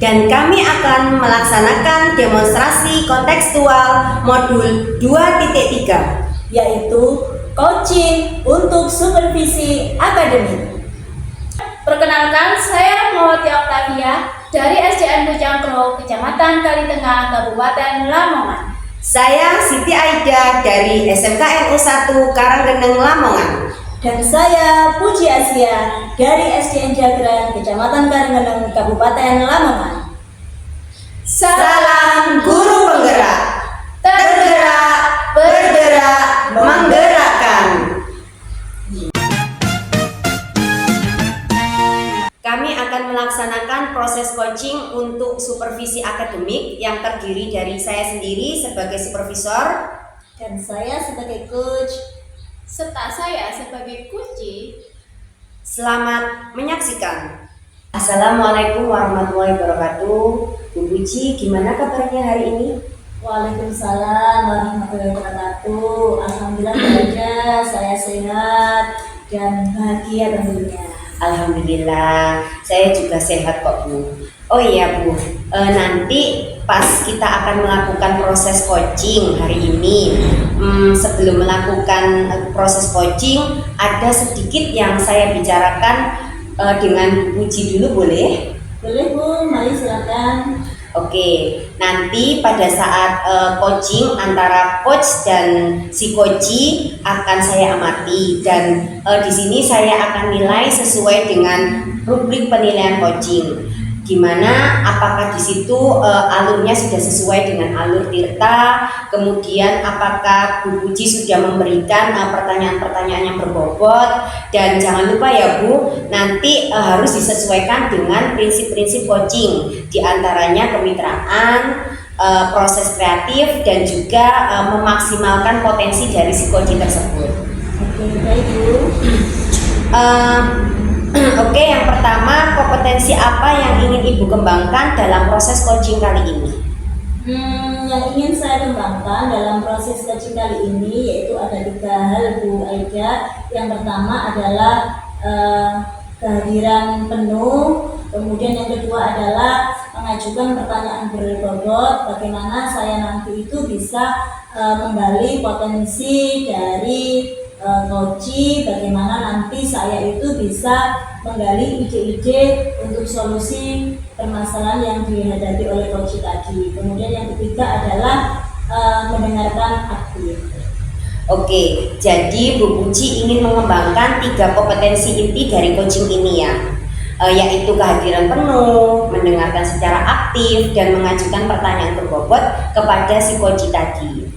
dan kami akan melaksanakan demonstrasi kontekstual modul 2.3, yaitu coaching untuk supervisi akademik. Perkenalkan, saya Rahmawati Oktavia dari SDN Bujangkro, Kecamatan Kalitengah, Kabupaten Lamongan. Saya Siti Aida dari SMK NU 1 Karanggeneng, Lamongan. Dan saya Puji Asia dari SDN Jagran, Kecamatan Karanggeneng, Kabupaten Lamongan. Salam guru penggerak, tergerak, bergerak, menggerakkan. Kami akan melaksanakan proses coaching untuk supervisi akademik yang terdiri dari saya sendiri sebagai supervisor Dan saya sebagai coach. Serta saya sebagai kunci. Selamat menyaksikan. Assalamualaikum warahmatullahi wabarakatuh. Bu Puji, gimana kabarnya hari ini? Waalaikumsalam warahmatullahi wabarakatuh. Alhamdulillah saja saya sehat dan bahagia tentunya. Alhamdulillah, saya juga sehat kok Bu. Oh iya Bu, nanti pas kita akan melakukan proses coaching hari ini, sebelum melakukan proses coaching, ada sedikit yang saya bicarakan dengan Bu Puji dulu, boleh? Boleh Bu, mari silakan. Oke, nanti pada saat coaching antara coach dan si coachee akan saya amati, dan di sini saya akan nilai sesuai dengan rubrik penilaian coaching. Gimana, apakah di situ alurnya sudah sesuai dengan alur Tirta, kemudian apakah Bu Puji sudah memberikan pertanyaan-pertanyaan yang berbobot, dan jangan lupa ya Bu, nanti harus disesuaikan dengan prinsip-prinsip coaching, diantaranya kemitraan, proses kreatif, dan juga memaksimalkan potensi dari si coaching tersebut. Oke, baik Bu. Oke, yang pertama, kompetensi apa yang ingin Ibu kembangkan dalam proses coaching kali ini? Yang ingin saya kembangkan dalam proses coaching kali ini yaitu ada 3 hal Bu Aida. Yang pertama adalah kehadiran penuh, kemudian yang kedua adalah mengajukan pertanyaan berbobot, bagaimana saya nanti itu bisa menggali potensi dari coaching, bagaimana nanti saya itu bisa menggali ide-ide untuk solusi permasalahan yang dihadapi oleh coaching tadi. Kemudian yang ketiga adalah mendengarkan aktif. Oke, jadi Bu Puji ingin mengembangkan 3 kompetensi inti dari coaching ini ya, yaitu kehadiran penuh, mendengarkan secara aktif, dan mengajukan pertanyaan berbobot kepada si coaching tadi.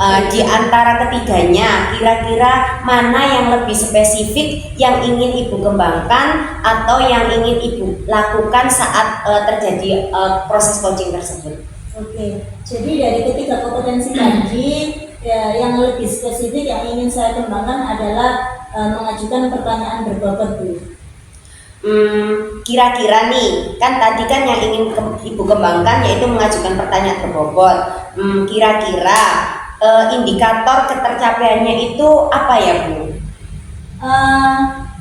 Di antara ketiganya, kira-kira mana yang lebih spesifik yang ingin Ibu kembangkan atau yang ingin Ibu lakukan saat terjadi proses coaching tersebut? Oke, jadi dari ketiga kompetensi tadi, ya, yang lebih spesifik yang ingin saya kembangkan adalah mengajukan pertanyaan berbobot Bu. Kira-kira nih, kan tadi kan yang ingin Ibu kembangkan yaitu mengajukan pertanyaan berbobot. Kira-kira indikator ketercapaiannya itu apa ya Bu?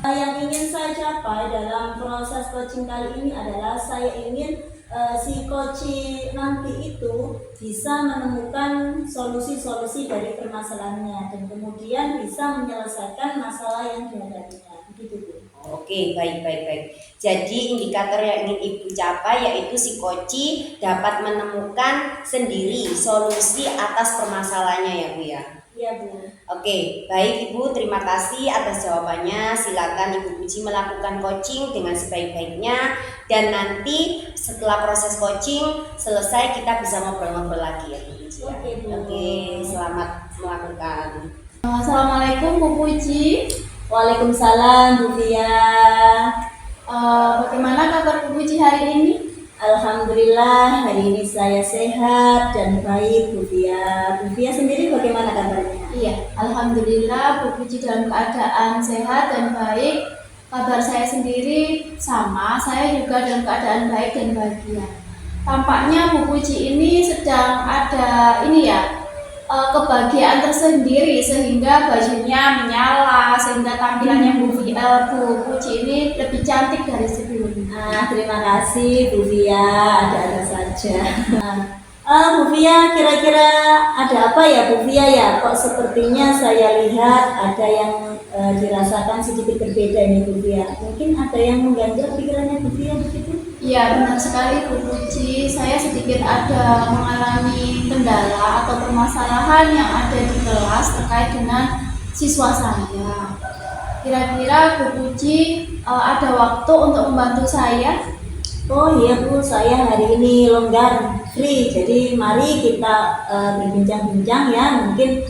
Yang ingin saya capai dalam proses coaching kali ini adalah saya ingin si coaching nanti itu bisa menemukan solusi-solusi dari permasalahannya dan kemudian bisa menyelesaikan masalah yang dihadapinya. Begitu Bu. Oke, baik. Jadi indikator yang ingin Ibu capai yaitu si coaching dapat menemukan sendiri solusi atas permasalahannya ya Bu ya. Iya Bu. Oke, baik Ibu, terima kasih atas jawabannya. Silakan Ibu Puji melakukan coaching dengan sebaik-baiknya, dan nanti setelah proses coaching selesai kita bisa ngobrol-ngobrol lagi ya Bu Puji. Oke, Bu. Oke, selamat melakukan. Assalamualaikum Bu Puji. Waalaikumsalam Bu Fia. Bagaimana kabar Bu Puji hari ini? Alhamdulillah hari ini saya sehat dan baik Bu Fia. Bu Fia sendiri bagaimana kabarnya? Iya, Alhamdulillah Bu Puji dalam keadaan sehat dan baik. Kabar saya sendiri sama, saya juga dalam keadaan baik dan bahagia. Tampaknya Bu Puji ini sedang ada kebahagiaan tersendiri sehingga bajunya menyala, sehingga tampilannya Bu Puji ini lebih cantik dari sebelumnya. Terima kasih Bu Via, ada saja. Bu Via, kira-kira ada apa ya Bu Via ya? Kok sepertinya saya lihat ada yang dirasakan sedikit berbeda ini Bu Via. Mungkin ada yang mengganjal pikirannya Bu Via begitu? Ya, benar sekali Bu Puji. Saya sedikit ada mengalami kendala atau permasalahan yang ada di kelas terkait dengan siswa saya. Kira-kira Bu Puji ada waktu untuk membantu saya? Oh iya Bu, saya hari ini longgar, free. Jadi mari kita berbincang-bincang ya. Mungkin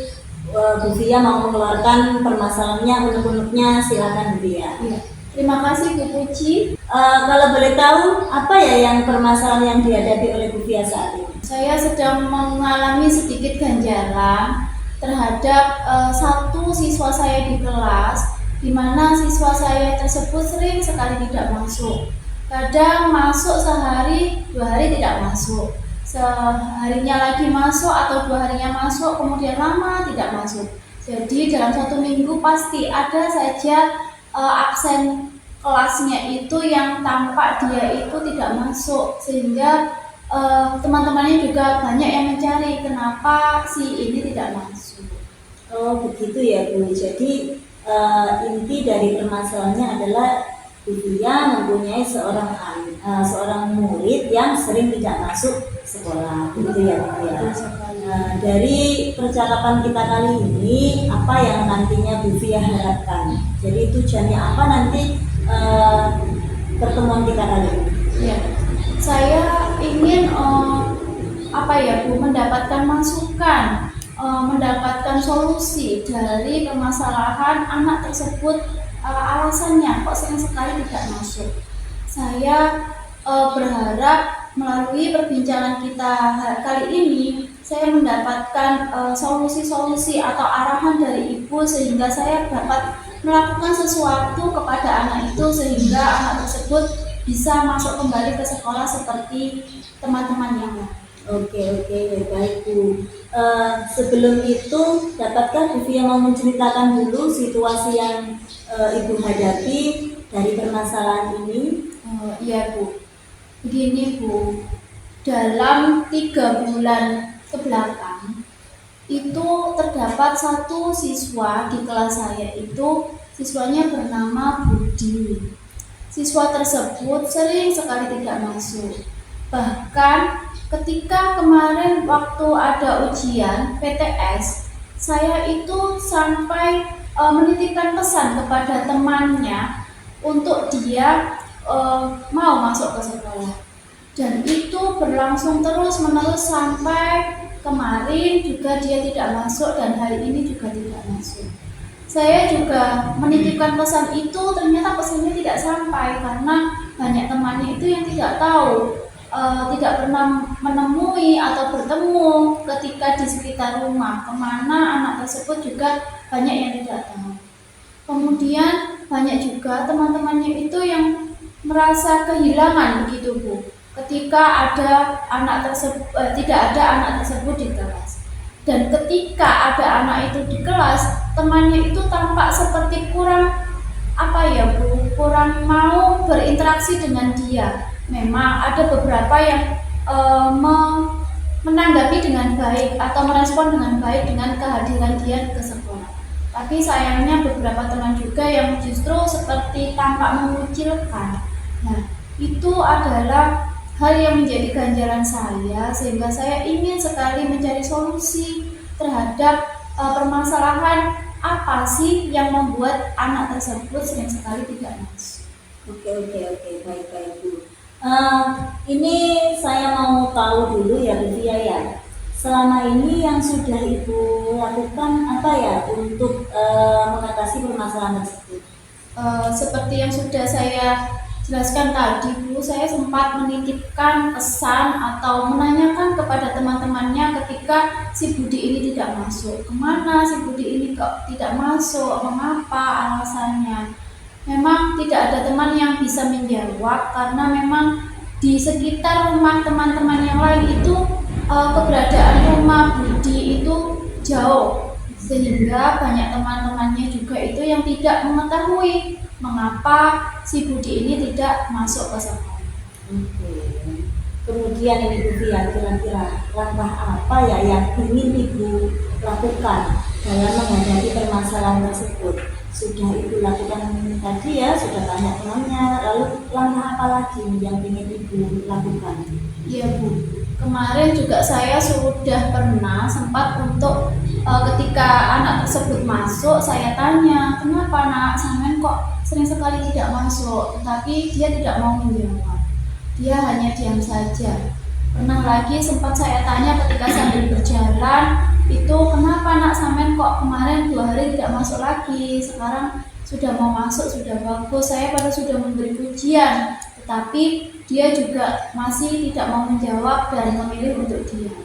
Bu Via mau mengeluarkan permasalahannya, unek-uneknya, silakan Bu Via. Iya. Terima kasih Bu Puji. Kalau boleh tahu apa ya yang permasalahan yang dihadapi oleh Bu Via saat ini? Saya sedang mengalami sedikit ganjalan terhadap satu siswa saya di kelas, di mana siswa saya tersebut sering sekali tidak masuk. Kadang masuk sehari, 2 hari tidak masuk. Seharinya lagi masuk atau 2 harinya masuk, kemudian lama tidak masuk. Jadi dalam 1 minggu pasti ada saja absen kelasnya itu yang tampak dia itu tidak masuk, sehingga teman-temannya juga banyak yang mencari kenapa si ini tidak masuk. Oh begitu ya Bu. Jadi inti dari permasalahannya adalah Bu Via mempunyai seorang murid yang sering tidak masuk sekolah, begitu ya Bu Via. Dari percakapan kita kali ini, apa yang nantinya Bu Via harapkan? Jadi tujuannya apa nanti pertemuan kita kali ini? Ya, saya ingin Bu, mendapatkan masukan, mendapatkan solusi dari permasalahan anak tersebut. Alasannya kok sering sekali tidak masuk. Saya berharap melalui perbincangan kita kali ini saya mendapatkan solusi-solusi atau arahan dari ibu sehingga saya dapat melakukan sesuatu kepada anak itu sehingga anak tersebut bisa masuk kembali ke sekolah seperti teman-teman yang lain. Oke, baik Bu. Sebelum itu, dapatkah Bu Via mau menceritakan dulu situasi yang Ibu hadapi dari permasalahan ini? Iya Bu, begini Bu, dalam 3 bulan kebelakang itu terdapat satu siswa di kelas saya itu, siswanya bernama Budi. Siswa tersebut sering sekali tidak masuk. Bahkan ketika kemarin waktu ada ujian PTS, saya itu sampai menitipkan pesan kepada temannya untuk dia mau masuk ke sekolah. Dan itu berlangsung terus-menerus sampai kemarin juga dia tidak masuk dan hari ini juga tidak masuk. Saya juga menitipkan pesan itu, ternyata pesannya tidak sampai karena banyak temannya itu yang tidak tahu, tidak pernah menemui atau bertemu ketika di sekitar rumah kemana anak tersebut juga banyak yang tidak tahu. Kemudian banyak juga teman-temannya itu yang merasa kehilangan begitu Bu, ketika ada anak tersebut tidak ada anak tersebut di kelas. Dan ketika ada anak itu di kelas, temannya itu tampak seperti kurang kurang mau berinteraksi dengan dia. Memang ada beberapa yang menanggapi dengan baik atau merespon dengan baik dengan kehadiran dia ke sekolah. Tapi sayangnya beberapa teman juga yang justru seperti tampak mengucilkan. Nah, itu adalah hal yang menjadi ganjaran saya sehingga saya ingin sekali mencari solusi terhadap permasalahan apa sih yang membuat anak tersebut sering sekali tidak masuk. Oke, baik Bu. Ini saya mau tahu dulu ya Bu Via ya. Selama ini yang sudah Ibu lakukan apa ya untuk mengatasi permasalahan tersebut? Seperti yang sudah saya jelaskan tadi Bu, saya sempat menitipkan pesan atau menanyakan kepada teman-temannya ketika si Budi ini tidak masuk. Kemana si Budi ini kok tidak masuk? Mengapa alasannya? Memang tidak ada teman yang bisa menjawab karena memang di sekitar rumah teman-teman yang lain itu keberadaan rumah Budi itu jauh, sehingga banyak teman-temannya juga itu yang tidak mengetahui mengapa si Budi ini tidak masuk ke sekolah. Oke. Kemudian ini Bu Fia, kira-kira langkah apa ya yang ingin Ibu lakukan dalam menghadapi permasalahan tersebut? Sudah Ibu lakukan tadi ya, sudah tanya temannya, lalu langkah apa lagi yang ingin Ibu lakukan? Iya Bu, kemarin juga saya sudah pernah sempat untuk ketika anak tersebut masuk, saya tanya, kenapa nak sampean kok sering sekali tidak masuk, tetapi dia tidak mau menjawab. Dia hanya diam saja. Pernah lagi sempat saya tanya ketika sambil berjalan, itu kenapa nak sampean kok kemarin 2 hari tidak masuk lagi, sekarang sudah mau masuk, sudah bagus, saya pada sudah memberi pujian, tetapi dia juga masih tidak mau menjawab dan memilih untuk diam.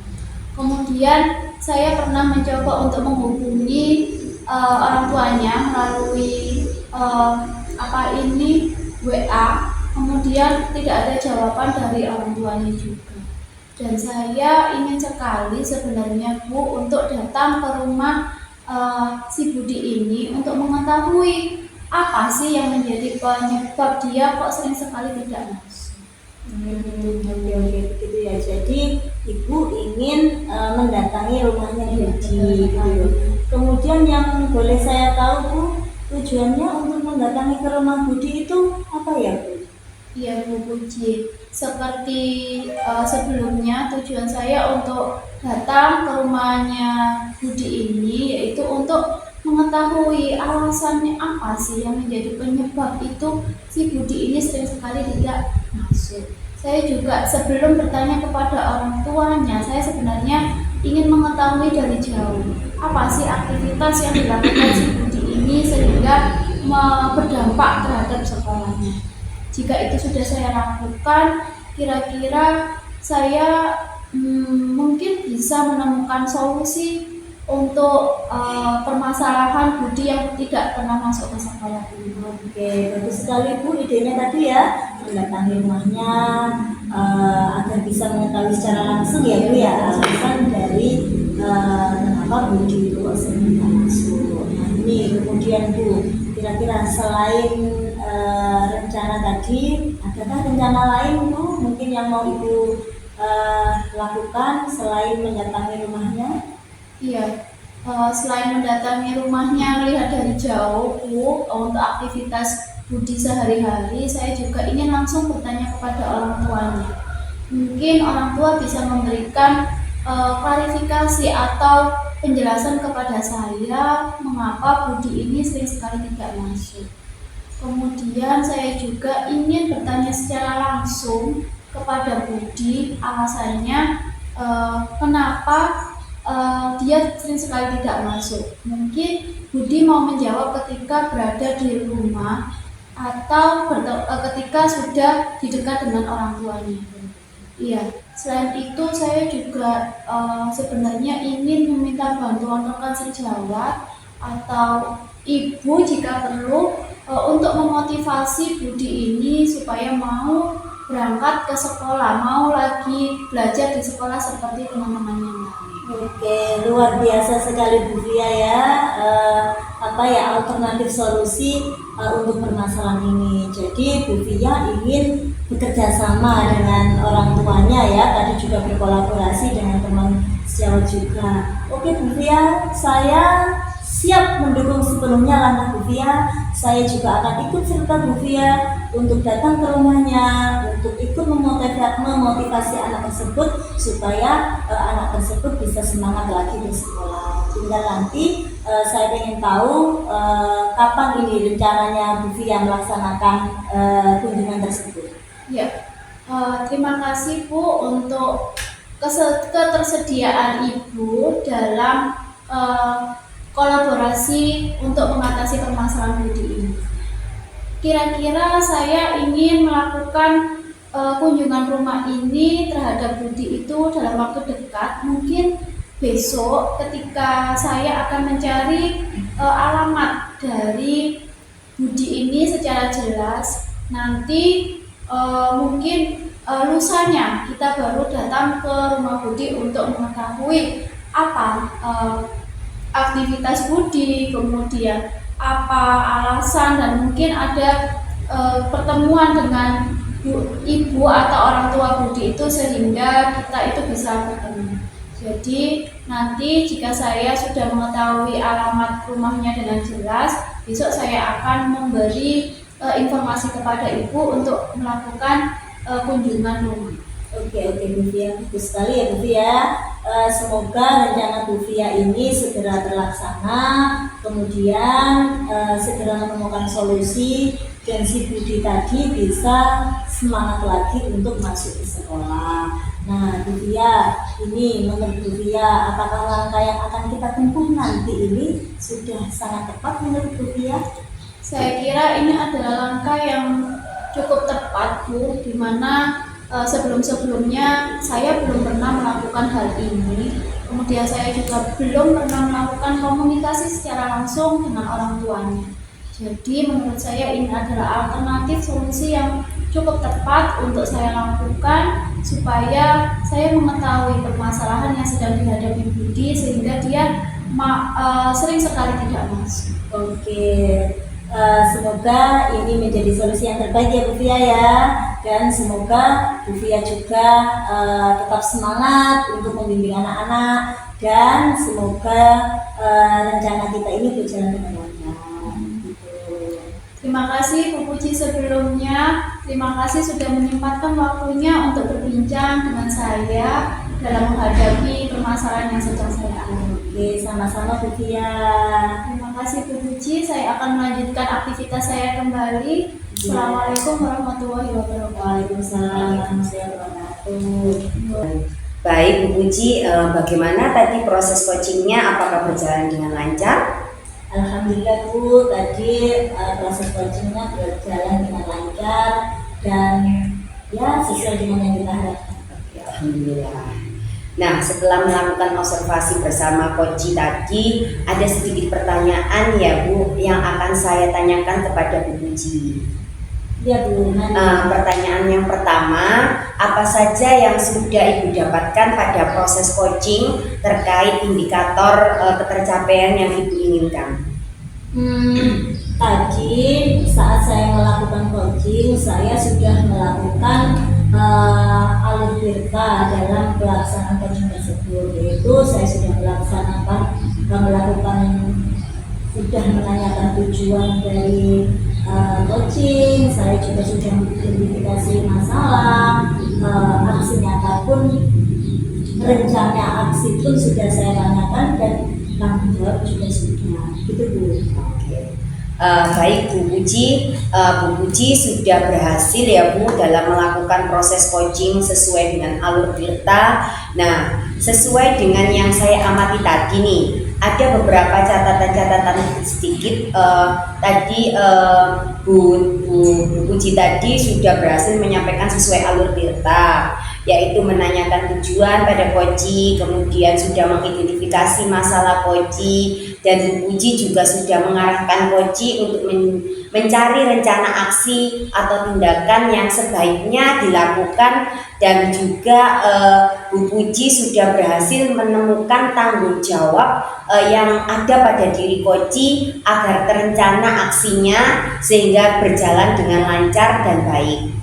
Kemudian saya pernah mencoba untuk menghubungi orang tuanya melalui WA, kemudian tidak ada jawaban dari orang tuanya juga. Dan saya ingin sekali sebenarnya Bu untuk datang ke rumah si Budi ini untuk mengetahui apa sih yang menjadi penyebab dia kok sering sekali tidak masuk. Oke, begitu ya. Jadi Ibu ingin mendatangi rumahnya Budi, gitu. Kemudian yang boleh saya tahu Bu, tujuannya untuk mendatangi ke rumah Budi itu apa ya Bu? Iya Bu Puji, seperti sebelumnya tujuan saya untuk datang ke rumahnya Budi ini yaitu untuk mengetahui alasannya apa sih yang menjadi penyebab itu si Budi ini sering sekali tidak masuk. Saya juga sebelum bertanya kepada orang tuanya, saya sebenarnya ingin mengetahui dari jauh apa sih aktivitas yang dilakukan si Budi ini sehingga berdampak terhadap sekolahnya. Jika itu sudah saya lakukan, kira-kira saya mungkin bisa menemukan solusi untuk permasalahan Budi yang tidak pernah masuk ke sekolah ini. Oke, bagus sekali Bu idenya tadi ya, mendatangi rumahnya agar bisa mengetahui secara langsung ya Bu ya alasan dari kenapa Budi itu sering tidak masuk. Nah ini kemudian Bu, kira-kira selain rencana tadi, adakah rencana lain Bu mungkin yang mau Ibu lakukan selain mendatangi rumahnya? Iya, selain mendatangi rumahnya melihat dari jauh Bu, untuk aktivitas Budi sehari-hari, saya juga ingin langsung bertanya kepada orang tuanya. Mungkin orang tua bisa memberikan klarifikasi atau penjelasan kepada saya mengapa Budi ini sering sekali tidak masuk. Kemudian saya juga ingin bertanya secara langsung kepada Budi alasannya kenapa dia sering sekali tidak masuk. Mungkin Budi mau menjawab ketika berada di rumah atau ketika sudah di dekat dengan orang tuanya. Iya, selain itu saya juga sebenarnya ingin meminta bantuan rekan sejawat atau ibu jika perlu untuk memotivasi Budi ini supaya mau berangkat ke sekolah, mau lagi belajar di sekolah seperti teman-temannya yang lain. Oke, luar biasa sekali Bu Fia ya, alternatif solusi untuk permasalahan ini. Jadi Bu Fia ingin bekerja sama dengan orang tuanya ya, tadi juga berkolaborasi dengan teman sejawat juga. Oke Bu Fia, saya siap mendukung sepenuhnya langkah Bu Fia. Saya juga akan ikut serta Bu Fia untuk datang ke rumahnya, untuk ikut memotivasi anak tersebut supaya anak tersebut bisa semangat lagi di sekolah. Tinggal nanti saya ingin tahu kapan ini rencananya Bu Fia melaksanakan kunjungan tersebut. Ya, terima kasih Bu untuk ketersediaan Ibu dalam kolaborasi untuk mengatasi permasalahan Budi ini. Kira-kira saya ingin melakukan kunjungan rumah ini terhadap Budi itu dalam waktu dekat, mungkin besok ketika saya akan mencari alamat dari Budi ini secara jelas. Nanti mungkin lusanya kita baru datang ke rumah Budi untuk mengetahui apa aktivitas Budi, kemudian apa alasan dan mungkin ada pertemuan dengan ibu atau orang tua Budi itu sehingga kita itu bisa bertemu. Jadi nanti jika saya sudah mengetahui alamat rumahnya dengan jelas, besok saya akan memberi informasi kepada ibu untuk melakukan kunjungan rumah. Oke Bu Fia, bagus sekali ya Bu Fia. Semoga rencana Bu Fia ini segera terlaksana, kemudian segera menemukan solusi dan si Budi tadi bisa semangat lagi untuk masuk ke sekolah. Nah Bu Fia, ini menurut Bu Fia, apakah langkah yang akan kita tempuh nanti ini sudah sangat tepat menurut Bu Fia? Saya kira ini adalah langkah yang cukup tepat Bu, di mana sebelum-sebelumnya saya belum pernah melakukan hal ini. Kemudian saya juga belum pernah melakukan komunikasi secara langsung dengan orang tuanya. Jadi menurut saya ini adalah alternatif solusi yang cukup tepat untuk saya lakukan supaya saya mengetahui permasalahan yang sedang dihadapi Budi sehingga dia sering sekali tidak masuk. Oke, semoga ini menjadi solusi yang terbaik ya Bu Fia ya, dan semoga Bu Fia juga tetap semangat untuk membimbing anak-anak dan semoga rencana kita ini berjalan dengan lancar. Terima kasih Bu Puji sebelumnya. Terima kasih sudah menyempatkan waktunya untuk berbincang dengan saya dalam menghadapi permasalahan yang sedang saya alami. Oke, sama-sama Bu Fia. Terima kasih Bu Puji. Saya akan melanjutkan aktivitas saya kembali. Assalamualaikum warahmatullahi wabarakatuh. Waalaikumsalam warahmatullahi wabarakatuh. Baik Bu Puji, bagaimana tadi proses coachingnya? Apakah berjalan dengan lancar? Alhamdulillah Bu, tadi proses coachingnya berjalan dengan lancar dan ya sesuai dengan yang kita harapkan. Alhamdulillah. Nah, setelah melakukan observasi bersama Coach tadi, ada sedikit pertanyaan ya Bu yang akan saya tanyakan kepada Bu Puji. Ya Bu. Pertanyaan yang pertama, apa saja yang sudah Ibu dapatkan pada proses coaching terkait indikator ketercapaian yang Ibu inginkan? Tadi saat saya melakukan coaching, saya sudah melakukan alur tirta dalam pelaksanaan coaching tersebut, yaitu saya sudah sudah menanyakan tujuan dari coaching, saya juga sudah mengidentifikasi masalah, aksinya apapun, rencana aksi pun sudah saya tanyakan dan tanggung jawab juga sudah. Gitu Bu. Baik Bu Puji sudah berhasil ya Bu dalam melakukan proses coaching sesuai dengan alur tirta. Nah, sesuai dengan yang saya amati tadi nih, ada beberapa catatan-catatan sedikit. Tadi Bu Puji tadi sudah berhasil menyampaikan sesuai alur tirta, yaitu menanyakan tujuan pada coaching, kemudian sudah mengidentifikasi masalah coaching, dan Bu Puji juga sudah mengarahkan coaching untuk mencari rencana aksi atau tindakan yang sebaiknya dilakukan, dan juga Bu Puji sudah berhasil menemukan tanggung jawab yang ada pada diri coaching agar terencana aksinya sehingga berjalan dengan lancar dan baik.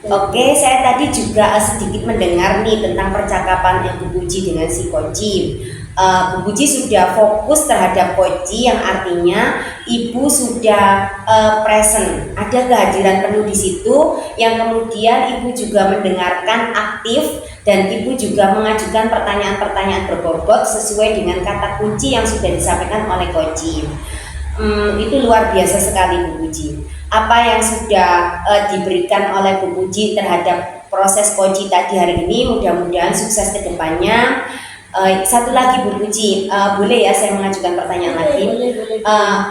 Oke, saya tadi juga sedikit mendengar nih tentang percakapan Bu Puji dengan si coaching. Bu Puji sudah fokus terhadap coaching, yang artinya Ibu sudah present, ada kehadiran penuh di situ, yang kemudian Ibu juga mendengarkan aktif dan Ibu juga mengajukan pertanyaan-pertanyaan berbobot sesuai dengan kata kunci yang sudah disampaikan oleh coaching. Itu luar biasa sekali Bu Puji. Apa yang sudah diberikan oleh Bu Puji terhadap proses coaching tadi hari ini, mudah-mudahan sukses ke depannya. Satu lagi Bu Puji, boleh ya saya mengajukan pertanyaan lagi? Boleh.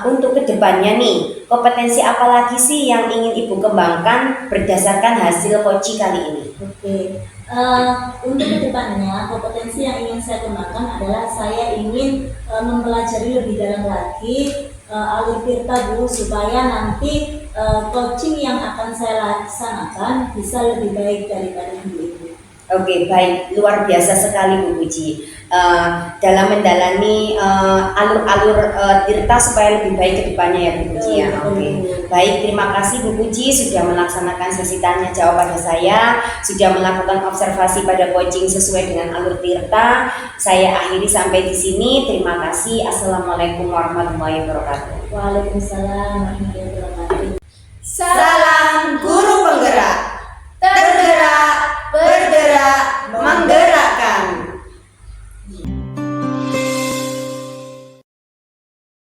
Untuk kedepannya nih, kompetensi apa lagi sih yang ingin Ibu kembangkan berdasarkan hasil coaching kali ini? Oke, untuk kedepannya kompetensi yang ingin saya kembangkan adalah saya ingin mempelajari lebih dalam lagi alur tirta Bu, supaya nanti coaching yang akan saya laksanakan bisa lebih baik daripada dulu. Oke, baik, luar biasa sekali Bu Puji. Dalam mendalami alur-alur tirta supaya lebih baik ke depannya ya Bu Puji ya. Oke, baik, terima kasih Bu Puji sudah melaksanakan sesi tanya jawab pada saya, sudah melakukan observasi pada coaching sesuai dengan alur tirta. Saya akhiri sampai di sini. Terima kasih. Assalamualaikum warahmatullahi wabarakatuh. Waalaikumsalam warahmatullahi wabarakatuh. Salam